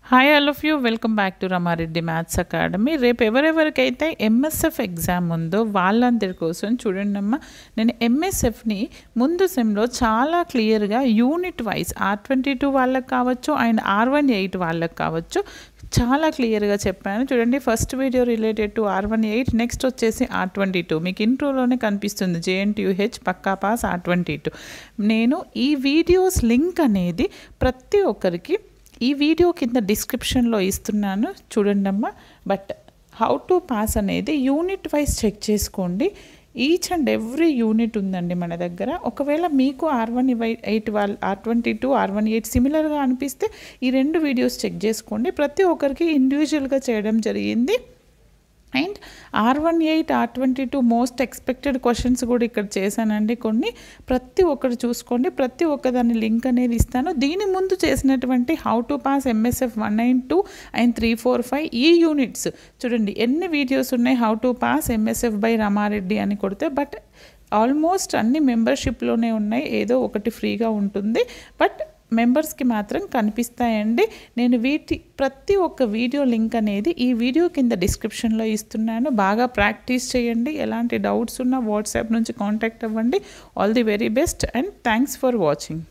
Hi all of you welcome back to Rama Reddy maths academy. రేపు ఎవరెవరికైతే MSF exam ఉందో వాళ్ళందరి కోసం చూడండి అమ్మ, నేను ఎంఎస్ఎఫ్ని ముందు సెమ్లో చాలా క్లియర్గా యూనిట్ వైజ్ R22 వాళ్ళకి కావచ్చు అండ్ R18 వాళ్ళకి కావచ్చు చాలా క్లియర్గా చెప్పాను. చూడండి, first video related to R18, next వచ్చేసి R22. మీకు ఇంట్రోలోనే కనిపిస్తుంది JNTUH పక్కా పాస్ R22. నేను ఈ వీడియోస్ లింక్ అనేది ప్రతి ఒక్కరికి ఈ వీడియో కింద డిస్క్రిప్షన్లో ఇస్తున్నాను చూడండి అమ్మ. బట్ హౌ టు పాస్ అనేది యూనిట్ వైజ్ చెక్ చేసుకోండి. ఈచ్ అండ్ ఎవ్రీ యూనిట్ ఉందండి మన దగ్గర. ఒకవేళ మీకు R18 R22 R18 సిమిలర్గా అనిపిస్తే ఈ రెండు వీడియోస్ చెక్ చేసుకోండి. ప్రతి ఒక్కరికి ఇండివిజువల్గా చేయడం జరిగింది. And R18 R22 most expected questions కూడా ఇక్కడ చేశానండి కొన్ని. ప్రతి ఒక్కరు చూసుకోండి, ప్రతి ఒక్కదాని లింక్ అనేది ఇస్తాను. దీని ముందు చేసినటువంటి how to pass MSF 192 and 345 ఈ యూనిట్స్ చూడండి ఎన్ని వీడియోస్ ఉన్నాయి. How to pass MSF by Rama Reddy అని కొడితే బట్ ఆల్మోస్ట్ అన్ని మెంబర్షిప్లోనే ఉన్నాయి, ఏదో ఒకటి ఫ్రీగా ఉంటుంది బట్ మెంబర్స్కి మాత్రం కనిపిస్తాయండి. నేను ప్రతి ఒక్క వీడియో లింక్ అనేది ఈ వీడియో కింద డిస్క్రిప్షన్లో ఇస్తున్నాను. బాగా ప్రాక్టీస్ చేయండి. ఎలాంటి డౌట్స్ ఉన్నా వాట్సాప్ నుంచి కాంటాక్ట్ అవ్వండి. All the very best and thanks for watching.